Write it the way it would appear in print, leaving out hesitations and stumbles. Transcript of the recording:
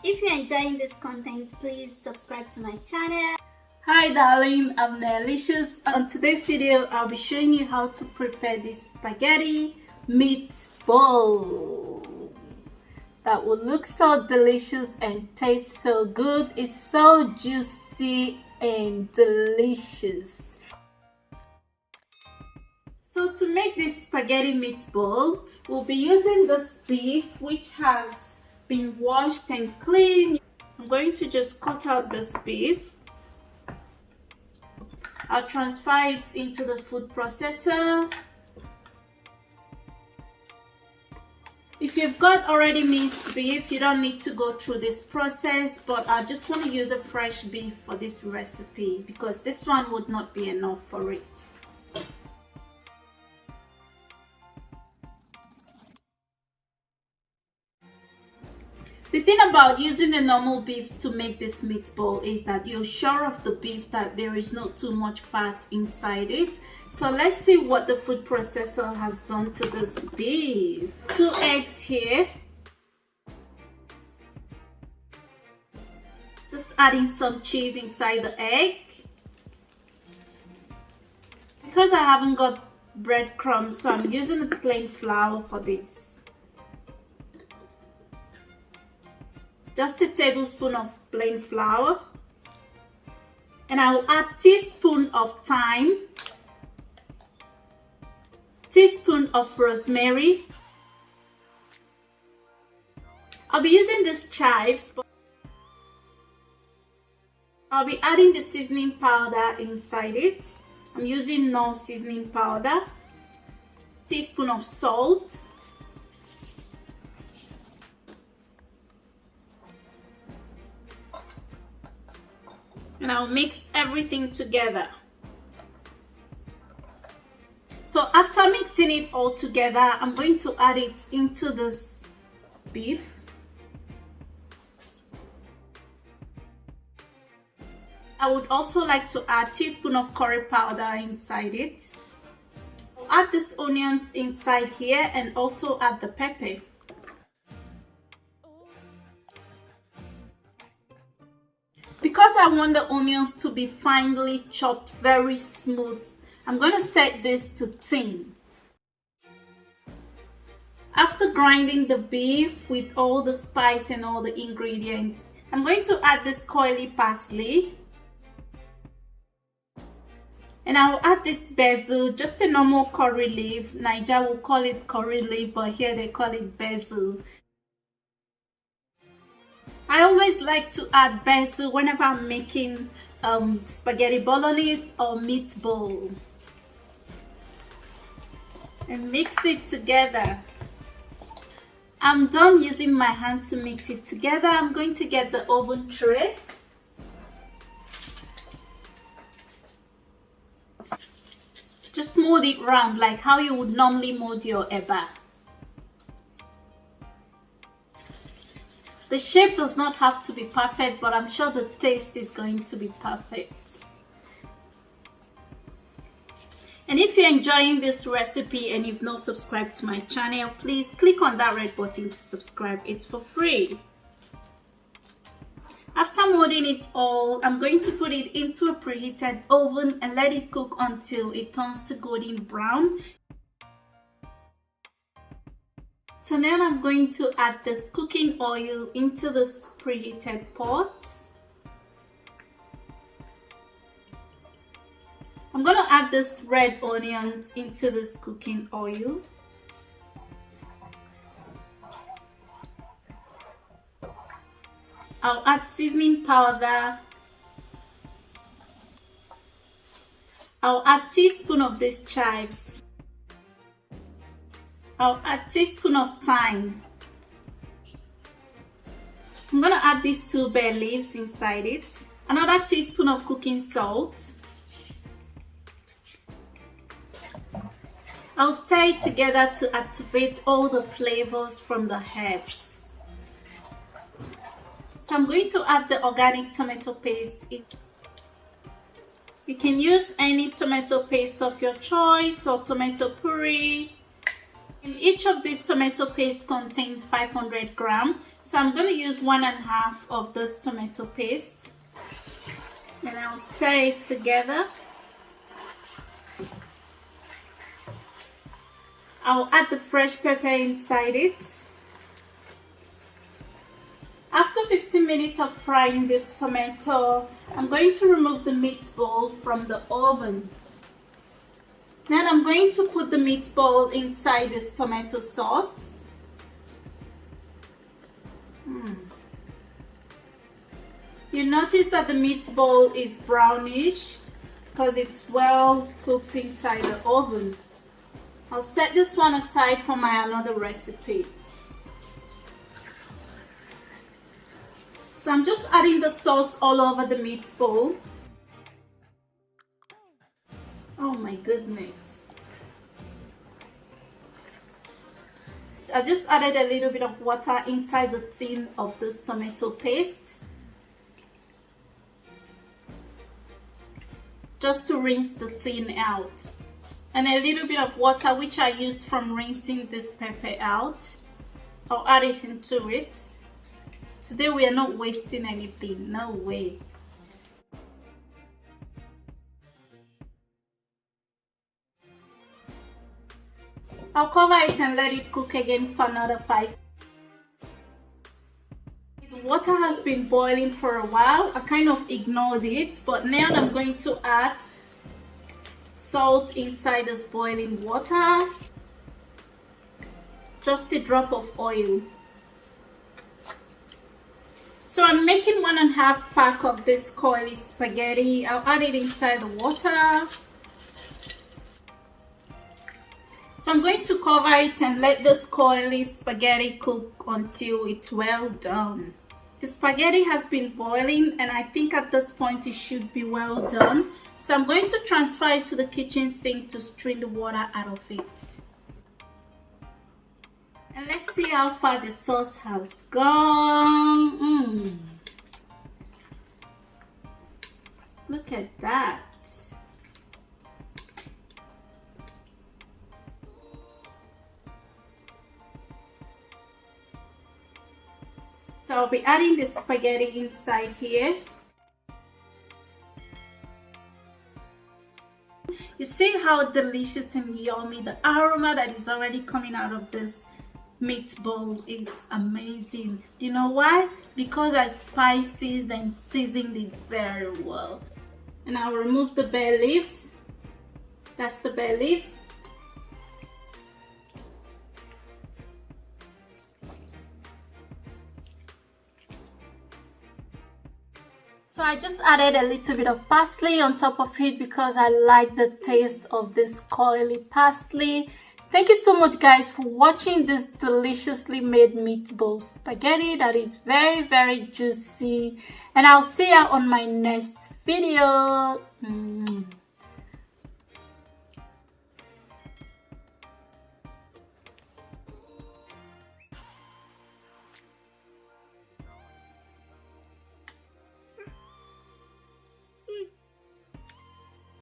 If you're enjoying this content, please subscribe to my channel. Hi darling, I'm Nelicious. On today's video, I'll be showing you how to prepare this spaghetti meatball that will look so delicious and taste so good. It's so juicy and delicious. So to make this spaghetti meatball, we'll be using this beef which has been washed and cleaned. I'm going to just cut out this beef. I'll transfer it into the food processor. If you've got already minced beef, you don't need to go through this process, but I just want to use a fresh beef for this recipe because this one would not be enough for it. The thing about using the normal beef to make this meatball is that you're sure of the beef that there is not too much fat inside it. So let's see what the food processor has done to this beef. 2 eggs here. Just adding some cheese inside the egg. Because I haven't got breadcrumbs, so I'm using the plain flour for this. Just a tablespoon of plain flour, and I will add teaspoon of thyme, teaspoon of rosemary. I'll be using these chives, but I'll be adding the seasoning powder inside it. I'm using no seasoning powder, teaspoon of salt, and I'll mix everything together. So after mixing it all together, I'm going to add it into this beef. I would also like to add a teaspoon of curry powder inside it. I'll add these onions inside here and also add the pepper. Because I want the onions to be finely chopped, very smooth, I'm going to set this to thin. After grinding the beef with all the spice and all the ingredients, I'm going to add this coily parsley. And I will add this basil, just a normal curry leaf. Niger will call it curry leaf, but here they call it basil. I always like to add basil whenever I'm making spaghetti bolognese or meatball. And mix it together. I'm done using my hand to mix it together. I'm going to get the oven tray. Just mold it round like how you would normally mold your eba. The shape does not have to be perfect, but I'm sure the taste is going to be perfect. And if you're enjoying this recipe and you've not subscribed to my channel, please click on that red button to subscribe. It's for free. After molding it all, I'm going to put it into a preheated oven and let it cook until it turns to golden brown. So now I'm going to add this cooking oil into this preheated pot. I'm going to add this red onions into this cooking oil. I'll add seasoning powder. I'll add a teaspoon of these chives. I'll add a teaspoon of thyme. I'm going to add these 2 bay leaves inside it. Another teaspoon of cooking salt. I'll stir it together to activate all the flavors from the herbs. So I'm going to add the organic tomato paste. You can use any tomato paste of your choice or tomato puree. And each of these tomato paste contains 500 grams. So I'm going to use 1.5 of this tomato paste. And I'll stir it together. I'll add the fresh pepper inside it. After 15 minutes of frying this tomato, I'm going to remove the meatball from the oven. Then I'm going to put the meatball inside this tomato sauce. You notice that the meatball is brownish because it's well cooked inside the oven. I'll set this one aside for my another recipe. So I'm just adding the sauce all over the meatball. Oh my goodness. I just added a little bit of water inside the tin of this tomato paste. Just to rinse the tin out. And a little bit of water which I used from rinsing this pepper out. I'll add it into it. Today we are not wasting anything, no way. I'll cover it and let it cook again for another 5 minutes. The water has been boiling for a while. I kind of ignored it, but now I'm going to add salt inside this boiling water. Just a drop of oil. So I'm making 1.5 pack of this coily spaghetti. I'll add it inside the water. So I'm going to cover it and let this coily spaghetti cook until it's well done. The spaghetti has been boiling and I think at this point it should be well done. So I'm going to transfer it to the kitchen sink to strain the water out of it. And let's see how far the sauce has gone. Look at that. So I'll be adding the spaghetti inside here. You see how delicious and yummy the aroma that is already coming out of this meatball is amazing. Do you know why? Because I spiced it and seasoned it very well. And I'll remove the bay leaves. That's the bay leaves. So I just added a little bit of parsley on top of it because I like the taste of this coily parsley. Thank you so much guys for watching this deliciously made meatball spaghetti that is very juicy. And I'll see you on my next video.